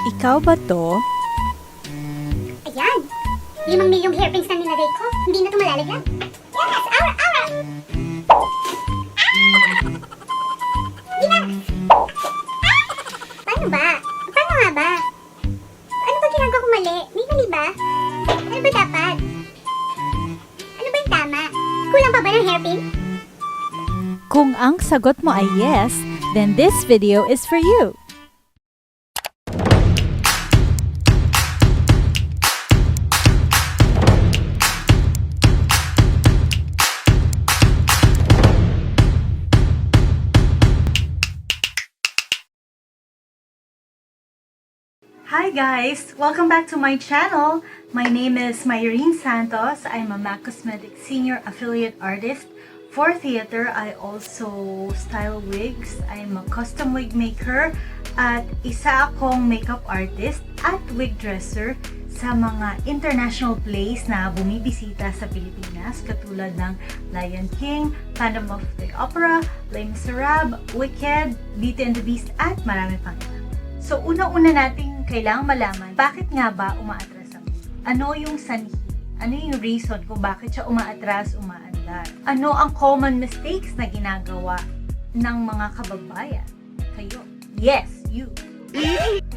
Ikaw ba to? Ayan! 5 milyong hairpins na nilagay ko. Hindi na ito malalaglag. Yes! Awra! Awra! Relax! Paano ba? Paano nga ba? Ano ba ginagawa ko mali? May mali ba? Ano ba dapat? Ano ba yung tama? Kulang pa ba ng hairpin? Kung ang sagot mo ay yes, then this video is for you. Hi guys! Welcome back to my channel. My name is Myrene Santos. I'm a MAC Cosmetics Senior Affiliate Artist. For theater, I also style wigs. I'm a custom wig maker at isa akong makeup artist at wig dresser sa mga international plays na bumibisita sa Pilipinas katulad ng Lion King, Paano Maglagay, Awra, Les Miserables, Wicked, Beauty and the Beast at marami pang iba. So, una-una nating kailangang malaman, bakit nga ba umaatras ang wig? Ano yung sanhi? Ano yung reason kung bakit siya umaatras, umaandar? Ano ang common mistakes na ginagawa ng mga kababayan? Kayo. Yes, you.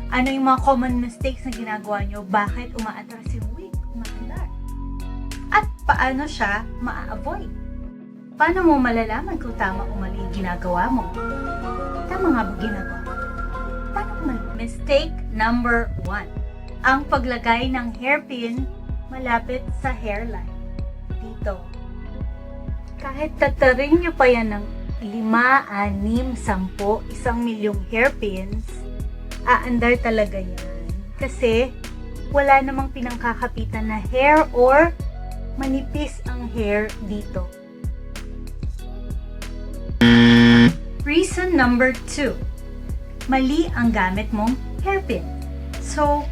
Ano yung mga common mistakes na ginagawa nyo? Bakit umaatras yung wig? Umaandar? At paano siya ma-avoid? Paano mo malalaman kung tama o mali yung ginagawa mo? Tama nga ba ginagawa? Mistake number 1. Ang paglagay ng hairpin malapit sa hairline. Dito. Kahit tatarin nyo pa yan ng 5, 6, 10, 1 milyong hairpins, aandar talaga yan. Kasi wala namang pinangkakapitan na hair or manipis ang hair dito. Reason number 2. Mali ang gamit mong hairpin. So,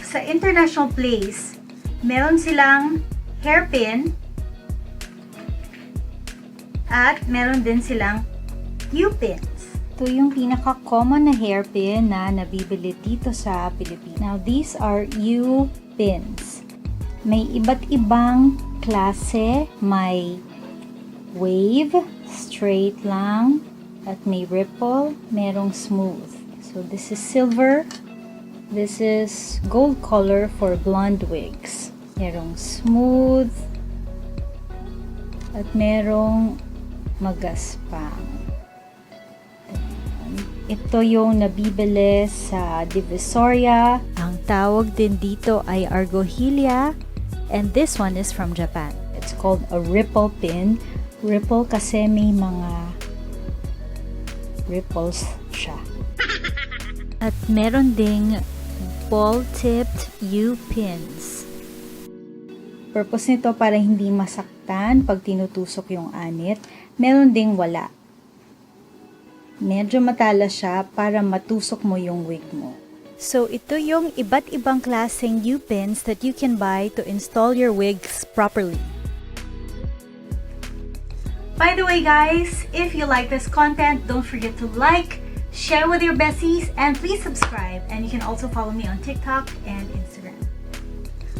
sa international plays, meron silang hairpin at meron din silang U-pins. Ito yung pinaka-common na hairpin na nabibili dito sa Pilipinas. Now, these are U-pins. May iba't ibang klase. May wave, straight lang, at may ripple, merong smooth. So this is silver, this is gold color for blonde wigs. Merong smooth, at merong magaspang. Ito yung nabibili sa Divisoria. Ang tawag din dito ay argohilia, and this one is from Japan. It's called a ripple pin. Ripple kasi may mga ripples siya. At meron ding ball-tipped U-pins. Purpose nito para hindi masaktan pag tinutusok yung anit. Meron ding wala. Medyo matalas siya para matusok mo yung wig mo. So, ito yung iba't ibang klaseng U-pins that you can buy to install your wigs properly. By the way guys, if you like this content, don't forget to like, share with your besties, and please subscribe. And you can also follow me on TikTok and Instagram.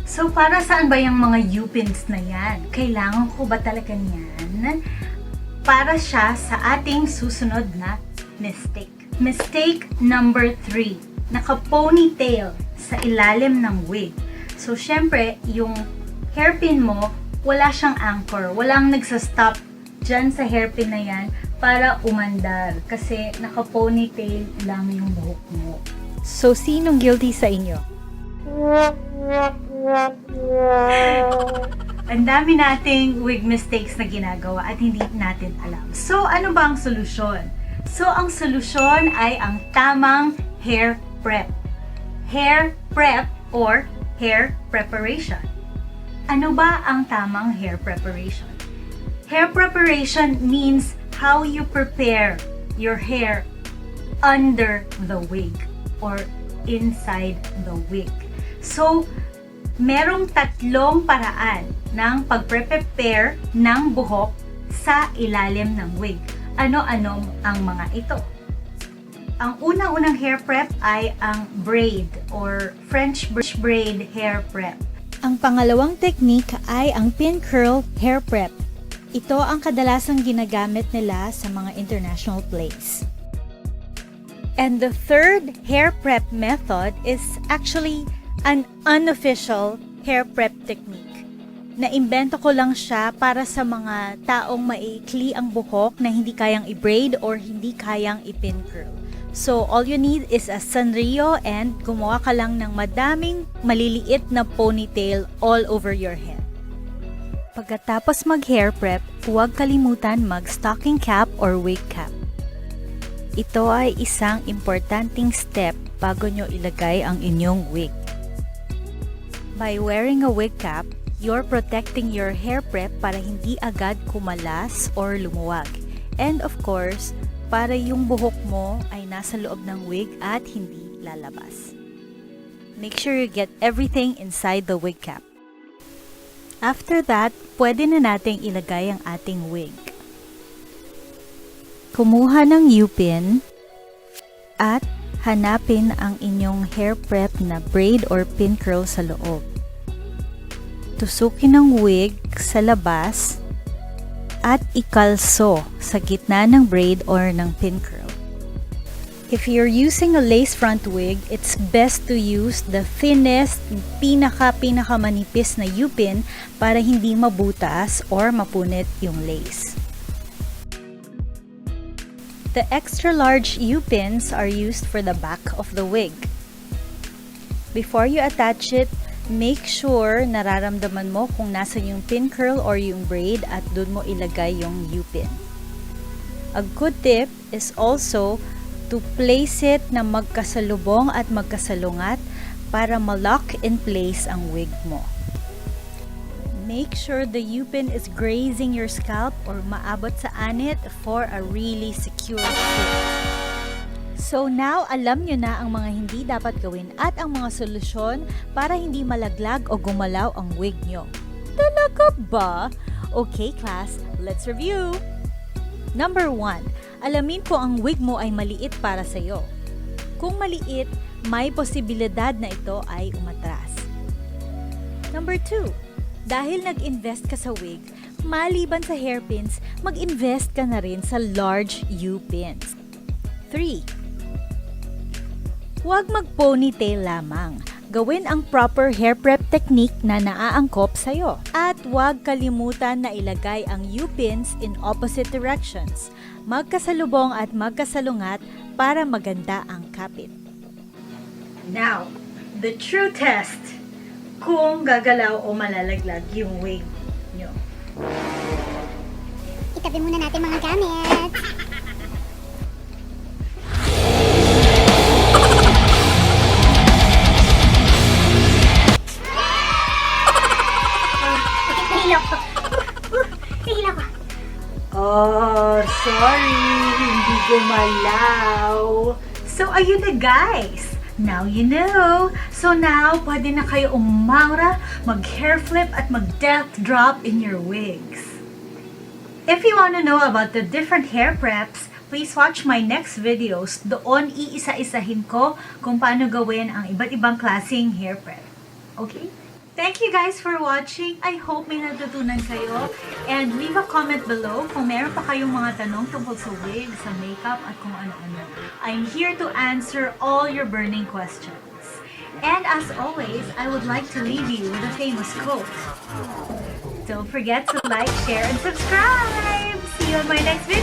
So para saan ba yung mga U-pins na yan? Kailangan ko ba talaga yan? Para siya sa ating susunod na mistake. Mistake number 3. Naka-ponytail sa ilalim ng wig. So syempre, yung hairpin mo, wala siyang anchor. Walang nagsastop dyan sa hairpin na yan para umandar kasi naka-ponytail lang yung buhok mo. So, sinong guilty sa inyo? Ang dami nating wig mistakes na ginagawa at hindi natin alam. So, ano ba ang solusyon? So, ang solusyon ay ang tamang hair prep. Hair prep or hair preparation. Ano ba ang tamang hair preparation? Hair preparation means how you prepare your hair under the wig or inside the wig. So, merong 3 paraan ng pag-prepare ng buhok sa ilalim ng wig. Ano-ano ang mga ito? Ang unang-unang hair prep ay ang braid or French braid hair prep. Ang pangalawang technique ay ang pin curl hair prep. Ito ang kadalasang ginagamit nila sa mga international plays. And the third hair prep method is actually an unofficial hair prep technique. Naimbento ko lang siya para sa mga taong maikli ang buhok na hindi kayang i-braid or hindi kayang i-pin curl. So, all you need is a sanrio and gumawa ka lang ng madaming maliliit na ponytail all over your head. Pagkatapos mag-hair prep, huwag kalimutan mag-stocking cap or wig cap. Ito ay isang importanteng step bago nyo ilagay ang inyong wig. By wearing a wig cap, you're protecting your hair prep para hindi agad kumalas or lumuwag. And of course, para yung buhok mo ay nasa loob ng wig at hindi lalabas. Make sure you get everything inside the wig cap. After that, pwede na nating ilagay ang ating wig. Kumuha ng U-pin at hanapin ang inyong hair prep na braid or pin curl sa loob. Tusukin ang wig sa labas at ikalso sa gitna ng braid or ng pin curl. If you're using a lace front wig, it's best to use the thinnest, pinakamanipis na U-pin para hindi mabutas or mapunit yung lace. The extra large U-pins are used for the back of the wig. Before you attach it, make sure nararamdaman mo kung nasa yung pin curl or yung braid at doon mo ilagay yung U-pin. A good tip is also to place it na magkasalubong at magkasalungat para ma-lock in place ang wig mo. Make sure the U-pin is grazing your scalp or maabot sa anit for a really secure fit. So now, alam nyo na ang mga hindi dapat gawin at ang mga solusyon para hindi malaglag o gumalaw ang wig nyo. Talaga ba? Okay class, let's review! Number 1, alamin kung ang wig mo ay maliit para sa'yo. Kung maliit, may posibilidad na ito ay umatras. Number 2, dahil nag-invest ka sa wig, maliban sa hairpins, mag-invest ka na rin sa large U-pins. 3, huwag mag-ponytail lamang. Gawin ang proper hair prep technique na naaangkop sa'yo. At huwag kalimutan na ilagay ang U-pins in opposite directions. Magkasalubong at magkasalungat para maganda ang kapit. Now, the true test kung gagalaw o malalaglag yung wig nyo. Itabi muna natin mga gamit. Oh, sorry, hindi gumalaw. So, ayun na guys. Now you know. So now, pwede na kayo umawra, mag-hair flip at mag-depth drop in your wigs. If you want to know about the different hair preps, please watch my next videos. Doon iisa-isahin ko kung paano gawin ang iba't ibang klaseng hair prep. Okay? Thank you guys for watching. I hope may natutunan kayo. And leave a comment below kung meron pa kayong mga tanong tungkol sa wig, sa makeup, at kung ano-ano. I'm here to answer all your burning questions. And as always, I would like to leave you with a famous quote. Don't forget to like, share, and subscribe! See you in my next video!